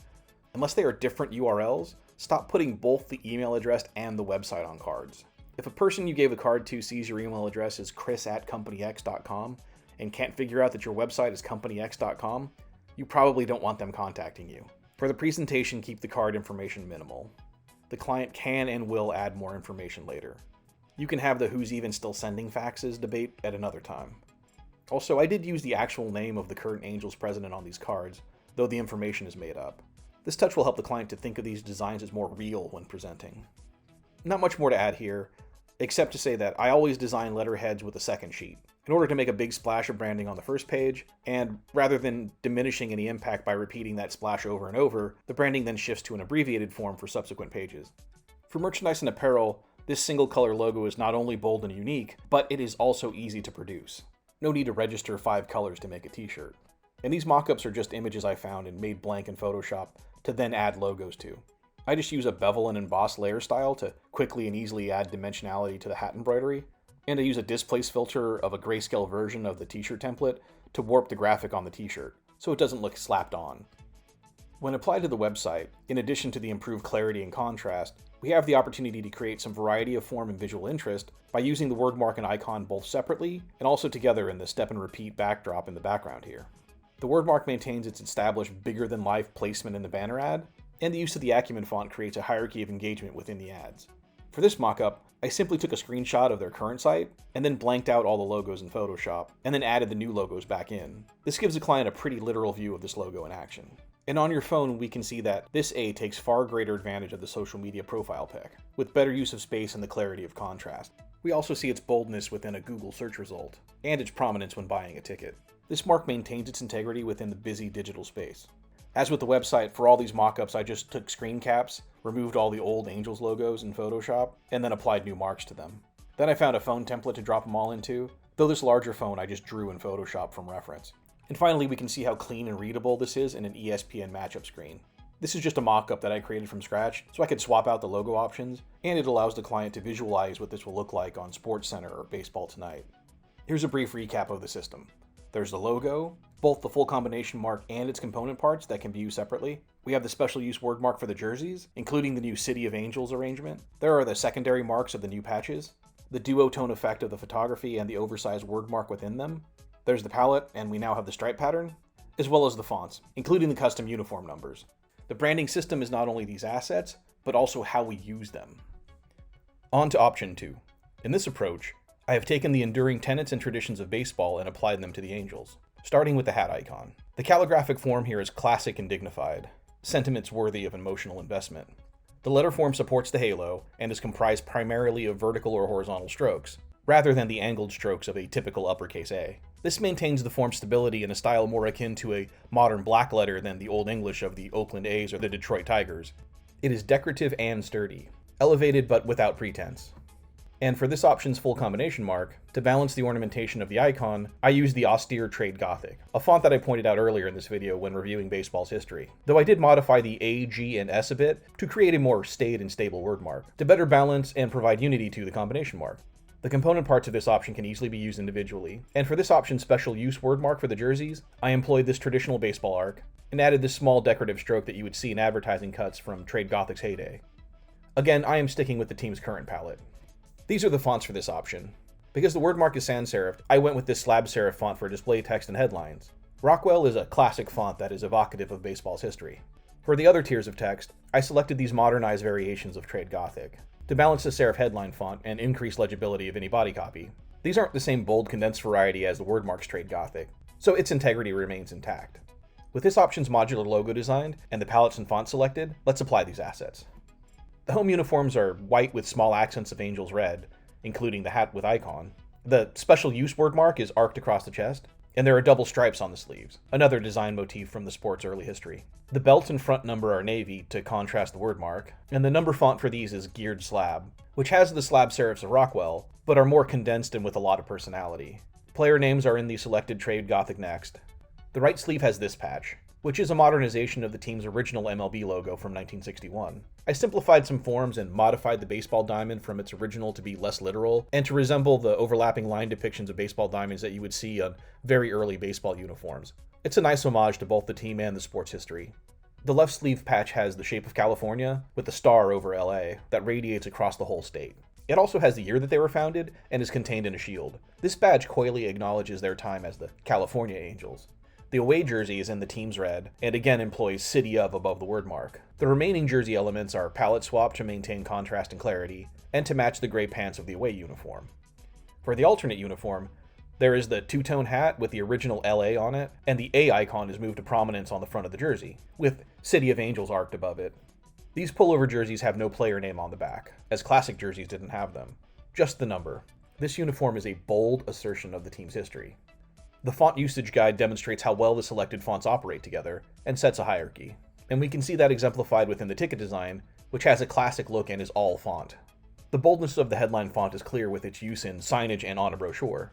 unless they are different URLs, stop putting both the email address and the website on cards. If a person you gave a card to sees your email address is chris@companyx.com and can't figure out that your website is companyx.com, you probably don't want them contacting you. For the presentation, keep the card information minimal. The client can and will add more information later. You can have the who's even still sending faxes debate at another time. Also, I did use the actual name of the current Angels president on these cards, though the information is made up. This touch will help the client to think of these designs as more real when presenting. Not much more to add here, except to say that I always design letterheads with a second sheet, in order to make a big splash of branding on the first page, and rather than diminishing any impact by repeating that splash over and over, the branding then shifts to an abbreviated form for subsequent pages. For merchandise and apparel, this single color logo is not only bold and unique, but it is also easy to produce. No need to register 5 colors to make a t-shirt. And these mockups are just images I found and made blank in Photoshop to then add logos to. I just use a bevel and emboss layer style to quickly and easily add dimensionality to the hat embroidery, and I use a displace filter of a grayscale version of the t-shirt template to warp the graphic on the t-shirt, so it doesn't look slapped on. When applied to the website, in addition to the improved clarity and contrast, we have the opportunity to create some variety of form and visual interest by using the word mark and icon both separately and also together in the step and repeat backdrop in the background here. The word mark maintains its established bigger-than-life placement in the banner ad, and the use of the Acumen font creates a hierarchy of engagement within the ads. For this mockup, I simply took a screenshot of their current site, and then blanked out all the logos in Photoshop, and then added the new logos back in. This gives the client a pretty literal view of this logo in action. And on your phone, we can see that this A takes far greater advantage of the social media profile pic, with better use of space and the clarity of contrast. We also see its boldness within a Google search result, and its prominence when buying a ticket. This mark maintains its integrity within the busy digital space. As with the website, for all these mockups, I just took screen caps, removed all the old Angels logos in Photoshop, and then applied new marks to them. Then I found a phone template to drop them all into, though this larger phone I just drew in Photoshop from reference. And finally, we can see how clean and readable this is in an ESPN matchup screen. This is just a mockup that I created from scratch, so I could swap out the logo options, and it allows the client to visualize what this will look like on SportsCenter or Baseball Tonight. Here's a brief recap of the system. There's the logo, both the full combination mark and its component parts that can be used separately. We have the special use word mark for the jerseys, including the new City of Angels arrangement. There are the secondary marks of the new patches, the duotone effect of the photography and the oversized word mark within them. There's the palette, and we now have the stripe pattern, as well as the fonts, including the custom uniform numbers. The branding system is not only these assets, but also how we use them. On to option 2. In this approach, I have taken the enduring tenets and traditions of baseball and applied them to the Angels, starting with the hat icon. The calligraphic form here is classic and dignified, sentiments worthy of emotional investment. The letter form supports the halo and is comprised primarily of vertical or horizontal strokes, rather than the angled strokes of a typical uppercase A. This maintains the form stability in a style more akin to a modern black letter than the Old English of the Oakland A's or the Detroit Tigers. It is decorative and sturdy, elevated but without pretense. And for this option's full combination mark, to balance the ornamentation of the icon, I used the austere Trade Gothic, a font that I pointed out earlier in this video when reviewing baseball's history, though I did modify the A, G, and S a bit to create a more staid and stable word mark, to better balance and provide unity to the combination mark. The component parts of this option can easily be used individually, and for this option's special use word mark for the jerseys, I employed this traditional baseball arc, and added this small decorative stroke that you would see in advertising cuts from Trade Gothic's heyday. Again, I am sticking with the team's current palette. These are the fonts for this option. Because the word mark is sans serif, I went with this slab serif font for display text and headlines. Rockwell is a classic font that is evocative of baseball's history. For the other tiers of text, I selected these modernized variations of Trade Gothic, to balance the serif headline font and increase legibility of any body copy. These aren't the same bold condensed variety as the word mark's Trade Gothic, so its integrity remains intact. With this option's modular logo designed and the palettes and fonts selected, let's apply these assets. The home uniforms are white with small accents of Angels red, including the hat with icon. The special use word mark is arced across the chest, and there are double stripes on the sleeves, another design motif from the sport's early history. The belt and front number are navy to contrast the word mark, and the number font for these is geared slab, which has the slab serifs of Rockwell, but are more condensed and with a lot of personality. Player names are in the selected trade Gothic next. The right sleeve has this patch, which is a modernization of the team's original MLB logo from 1961. I simplified some forms and modified the baseball diamond from its original to be less literal, and to resemble the overlapping line depictions of baseball diamonds that you would see on very early baseball uniforms. It's a nice homage to both the team and the sport's history. The left sleeve patch has the shape of California, with the star over LA, that radiates across the whole state. It also has the year that they were founded, and is contained in a shield. This badge coyly acknowledges their time as the California Angels. The away jersey is in the team's red, and again employs City of above the word mark. The remaining jersey elements are palette swapped to maintain contrast and clarity, and to match the gray pants of the away uniform. For the alternate uniform, there is the two-tone hat with the original LA on it, and the A icon is moved to prominence on the front of the jersey, with City of Angels arced above it. These pullover jerseys have no player name on the back, as classic jerseys didn't have them. Just the number. This uniform is a bold assertion of the team's history. The font usage guide demonstrates how well the selected fonts operate together, and sets a hierarchy. And we can see that exemplified within the ticket design, which has a classic look and is all font. The boldness of the headline font is clear with its use in signage and on a brochure.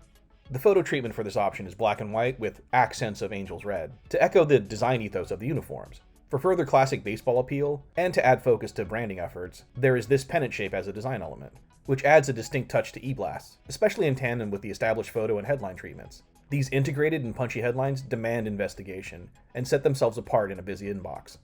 The photo treatment for this option is black and white with accents of Angels red, to echo the design ethos of the uniforms. For further classic baseball appeal, and to add focus to branding efforts, there is this pennant shape as a design element, which adds a distinct touch to e-blasts, especially in tandem with the established photo and headline treatments. These integrated and punchy headlines demand investigation, and set themselves apart in a busy inbox.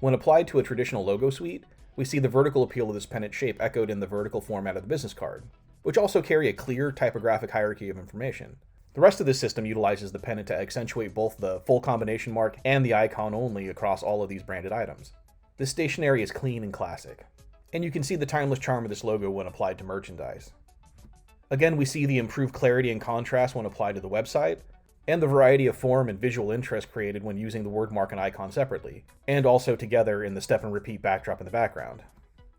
When applied to a traditional logo suite, we see the vertical appeal of this pennant shape echoed in the vertical format of the business card, which also carry a clear typographic hierarchy of information. The rest of this system utilizes the pennant to accentuate both the full combination mark and the icon only across all of these branded items. This stationery is clean and classic, and you can see the timeless charm of this logo when applied to merchandise. Again, we see the improved clarity and contrast when applied to the website, and the variety of form and visual interest created when using the word mark and icon separately, and also together in the step and repeat backdrop in the background.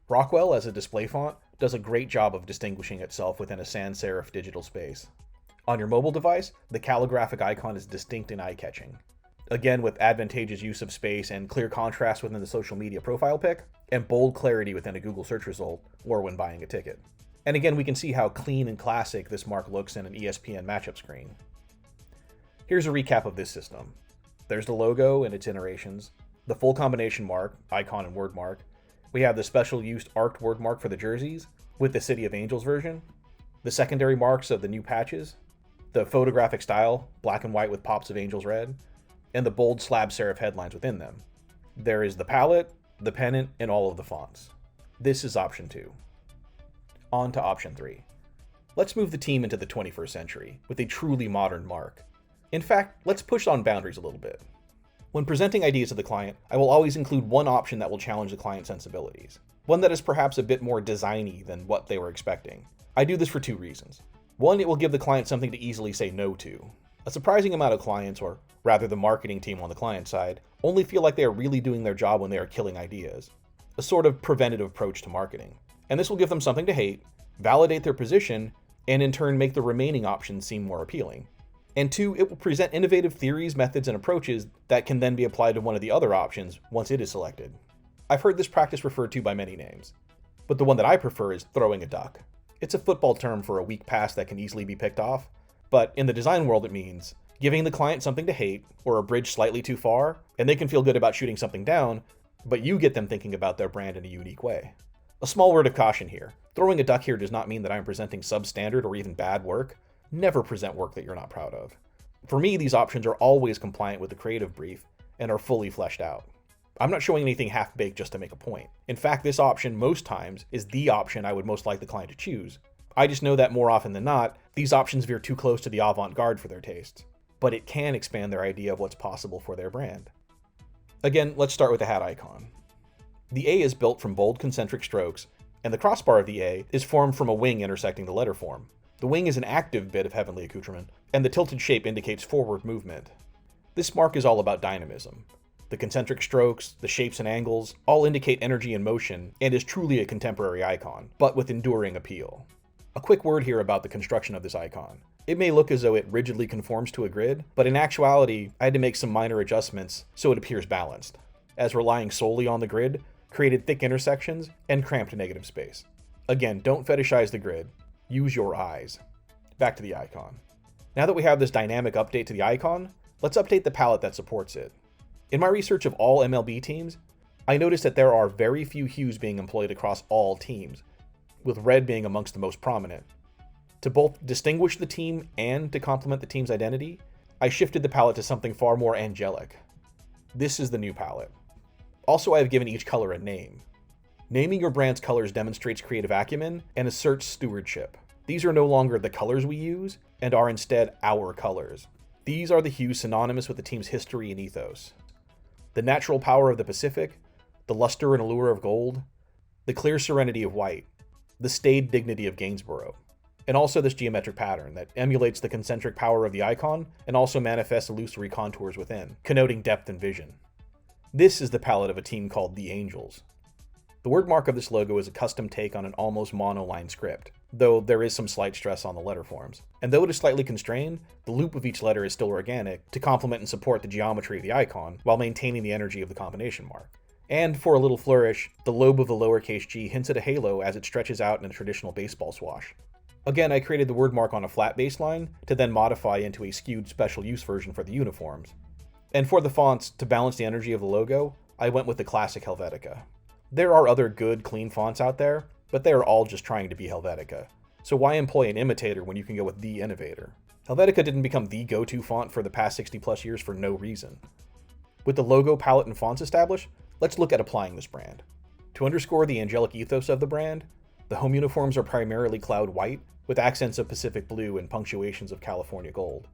Rockwell, as a display font, does a great job of distinguishing itself within a sans serif digital space. On your mobile device, the calligraphic icon is distinct and eye-catching. Again, with advantageous use of space and clear contrast within the social media profile pic, and bold clarity within a Google search result, or when buying a ticket. And again, we can see how clean and classic this mark looks in an ESPN matchup screen. Here's a recap of this system. There's the logo and its iterations, the full combination mark, icon and word mark. We have the special used arced word mark for the jerseys, with the City of Angels version, the secondary marks of the new patches, the photographic style, black and white with pops of Angels red, and the bold slab serif headlines within them. There is the palette, the pennant, and all of the fonts. This is option 2. On to option 3. Let's move the team into the 21st century with a truly modern mark. In fact, let's push on boundaries a little bit. When presenting ideas to the client, I will always include one option that will challenge the client's sensibilities. One that is perhaps a bit more designy than what they were expecting. I do this for 2 reasons. One, it will give the client something to easily say no to. A surprising amount of clients, or rather the marketing team on the client side, only feel like they are really doing their job when they are killing ideas. A sort of preventative approach to marketing. And this will give them something to hate, validate their position, and in turn make the remaining options seem more appealing. And 2, it will present innovative theories, methods, and approaches that can then be applied to one of the other options once it is selected. I've heard this practice referred to by many names, but the one that I prefer is throwing a duck. It's a football term for a weak pass that can easily be picked off, but in the design world it means giving the client something to hate, or a bridge slightly too far, and they can feel good about shooting something down, but you get them thinking about their brand in a unique way. A small word of caution here. Throwing a duck here does not mean that I'm presenting substandard or even bad work. Never present work that you're not proud of. For me, these options are always compliant with the creative brief and are fully fleshed out. I'm not showing anything half-baked just to make a point. In fact, this option most times is the option I would most like the client to choose. I just know that more often than not, these options veer too close to the avant-garde for their tastes. But it can expand their idea of what's possible for their brand. Again, let's start with the hat icon. The A is built from bold concentric strokes, and the crossbar of the A is formed from a wing intersecting the letter form. The wing is an active bit of heavenly accoutrement, and the tilted shape indicates forward movement. This mark is all about dynamism. The concentric strokes, the shapes and angles, all indicate energy and motion, and is truly a contemporary icon, but with enduring appeal. A quick word here about the construction of this icon. It may look as though it rigidly conforms to a grid, but in actuality, I had to make some minor adjustments so it appears balanced, as relying solely on the grid created thick intersections and cramped negative space. Again, don't fetishize the grid. Use your eyes. Back to the icon. Now that we have this dynamic update to the icon, let's update the palette that supports it. In my research of all MLB teams, I noticed that there are very few hues being employed across all teams, with red being amongst the most prominent. To both distinguish the team and to complement the team's identity, I shifted the palette to something far more angelic. This is the new palette. Also, I have given each color a name. Naming your brand's colors demonstrates creative acumen and asserts stewardship. These are no longer the colors we use, and are instead our colors. These are the hues synonymous with the team's history and ethos. The natural power of the Pacific, the luster and allure of gold, the clear serenity of white, the staid dignity of Gainsborough, and also this geometric pattern that emulates the concentric power of the icon and also manifests illusory contours within, connoting depth and vision. This is the palette of a team called the Angels. The word mark of this logo is a custom take on an almost monoline script, though there is some slight stress on the letter forms. And though it is slightly constrained, the loop of each letter is still organic to complement and support the geometry of the icon while maintaining the energy of the combination mark. And for a little flourish, the lobe of the lowercase g hints at a halo as it stretches out in a traditional baseball swash. Again, I created the word mark on a flat baseline to then modify into a skewed special use version for the uniforms. And for the fonts, to balance the energy of the logo, I went with the classic Helvetica. There are other good, clean fonts out there, but they are all just trying to be Helvetica. So why employ an imitator when you can go with the innovator? Helvetica didn't become the go-to font for the past 60 plus years for no reason. With the logo, palette, and fonts established, let's look at applying this brand. To underscore the angelic ethos of the brand, the home uniforms are primarily cloud white, with accents of Pacific blue and punctuations of California gold.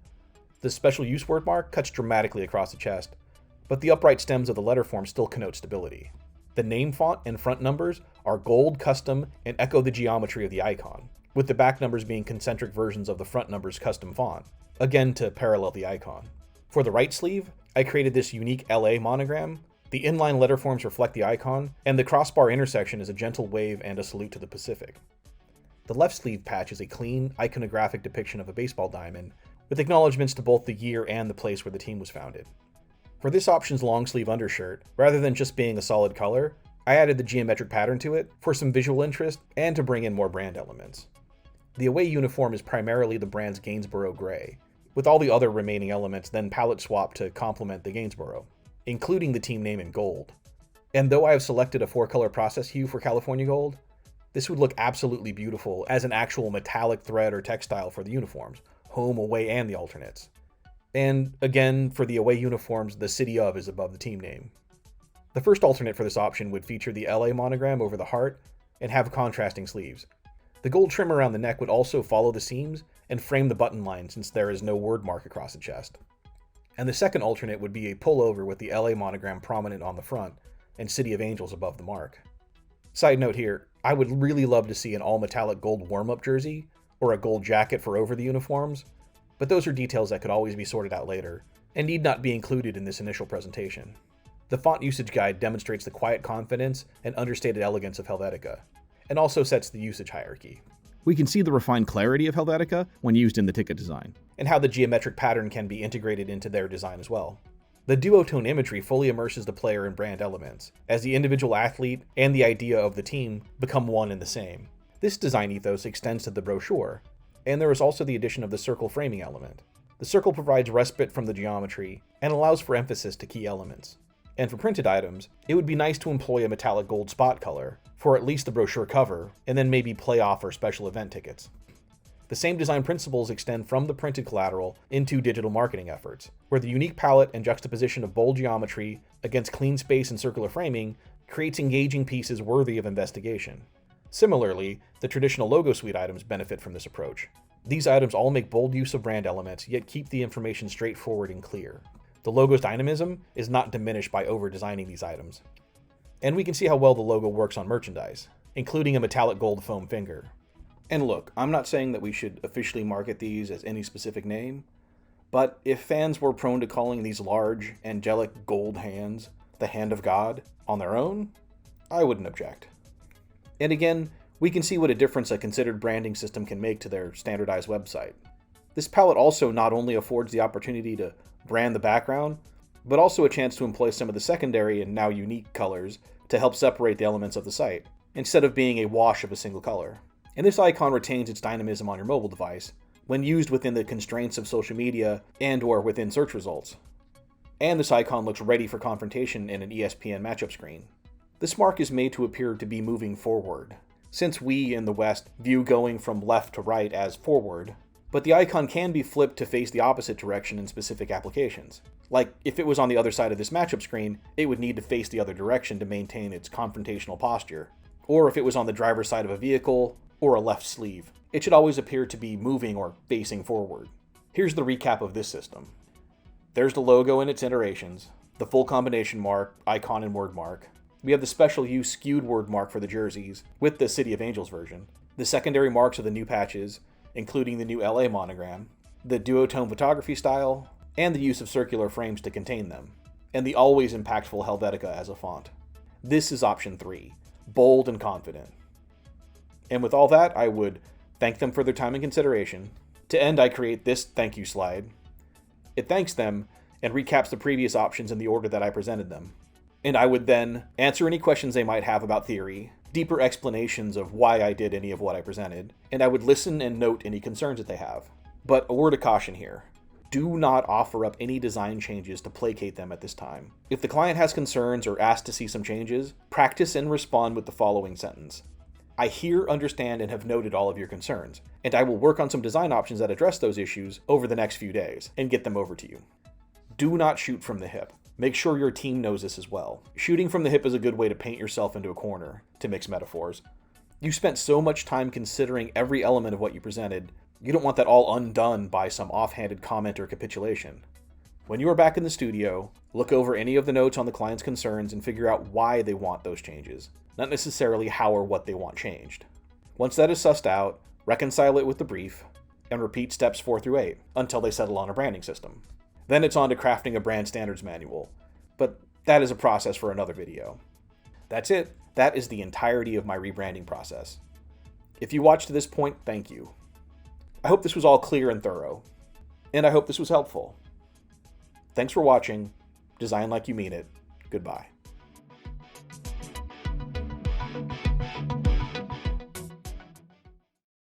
The special use word mark cuts dramatically across the chest, but the upright stems of the letter form still connote stability. The name font and front numbers are gold, custom, and echo the geometry of the icon, with the back numbers being concentric versions of the front numbers' custom font, again to parallel the icon. For the right sleeve, I created this unique LA monogram. The inline letter forms reflect the icon, and the crossbar intersection is a gentle wave and a salute to the Pacific. The left sleeve patch is a clean, iconographic depiction of a baseball diamond, with acknowledgments to both the year and the place where the team was founded. For this option's long sleeve undershirt, rather than just being a solid color, I added the geometric pattern to it for some visual interest and to bring in more brand elements. The away uniform is primarily the brand's Gainsborough gray, with all the other remaining elements then palette swapped to complement the Gainsborough, including the team name in gold. And though I have selected a 4-color process hue for California gold, this would look absolutely beautiful as an actual metallic thread or textile for the uniforms, home, away, and the alternates. And again, for the away uniforms, the city of is above the team name. The first alternate for this option would feature the LA monogram over the heart and have contrasting sleeves. The gold trim around the neck would also follow the seams and frame the button line since there is no word mark across the chest. And the second alternate would be a pullover with the LA monogram prominent on the front and City of Angels above the mark. Side note here, I would really love to see an all-metallic gold warm-up jersey or a gold jacket for over the uniforms, but those are details that could always be sorted out later, and need not be included in this initial presentation. The font usage guide demonstrates the quiet confidence and understated elegance of Helvetica, and also sets the usage hierarchy. We can see the refined clarity of Helvetica when used in the ticket design, and how the geometric pattern can be integrated into their design as well. The duotone imagery fully immerses the player in brand elements, as the individual athlete and the idea of the team become one and the same. This design ethos extends to the brochure, and there is also the addition of the circle framing element. The circle provides respite from the geometry and allows for emphasis to key elements. And for printed items, it would be nice to employ a metallic gold spot color for at least the brochure cover, and then maybe playoff or special event tickets. The same design principles extend from the printed collateral into digital marketing efforts, where the unique palette and juxtaposition of bold geometry against clean space and circular framing creates engaging pieces worthy of investigation. Similarly, the traditional logo suite items benefit from this approach. These items all make bold use of brand elements, yet keep the information straightforward and clear. The logo's dynamism is not diminished by over-designing these items. And we can see how well the logo works on merchandise, including a metallic gold foam finger. And look, I'm not saying that we should officially market these as any specific name, but if fans were prone to calling these large, angelic gold hands the hand of God on their own, I wouldn't object. And again, we can see what a difference a considered branding system can make to their standardized website. This palette also not only affords the opportunity to brand the background, but also a chance to employ some of the secondary and now unique colors to help separate the elements of the site, instead of being a wash of a single color. And this icon retains its dynamism on your mobile device, when used within the constraints of social media and/or within search results. And this icon looks ready for confrontation in an ESPN matchup screen. This mark is made to appear to be moving forward, since we in the West view going from left to right as forward, but the icon can be flipped to face the opposite direction in specific applications. Like, if it was on the other side of this matchup screen, it would need to face the other direction to maintain its confrontational posture. Or if it was on the driver's side of a vehicle, or a left sleeve, it should always appear to be moving or facing forward. Here's the recap of this system. There's the logo and its iterations, the full combination mark, icon and word mark. We have the special use skewed word mark for the jerseys, with the City of Angels version, the secondary marks of the new patches, including the new LA monogram, the duotone photography style, and the use of circular frames to contain them, and the always impactful Helvetica as a font. This is option 3, bold and confident. And with all that, I would thank them for their time and consideration. To end, I create this thank you slide. It thanks them and recaps the previous options in the order that I presented them. And I would then answer any questions they might have about theory, deeper explanations of why I did any of what I presented, and I would listen and note any concerns that they have. But a word of caution here. Do not offer up any design changes to placate them at this time. If the client has concerns or asks to see some changes, practice and respond with the following sentence. I hear, understand, and have noted all of your concerns, and I will work on some design options that address those issues over the next few days and get them over to you. Do not shoot from the hip. Make sure your team knows this as well. Shooting from the hip is a good way to paint yourself into a corner, to mix metaphors. You spent so much time considering every element of what you presented, you don't want that all undone by some offhanded comment or capitulation. When you are back in the studio, look over any of the notes on the client's concerns and figure out why they want those changes, not necessarily how or what they want changed. Once that is sussed out, reconcile it with the brief, and repeat steps 4 through 8 until they settle on a branding system. Then it's on to crafting a brand standards manual, but that is a process for another video. That's it. That is the entirety of my rebranding process. If you watched to this point, thank you. I hope this was all clear and thorough, and I hope this was helpful. Thanks for watching. Design like you mean it. Goodbye.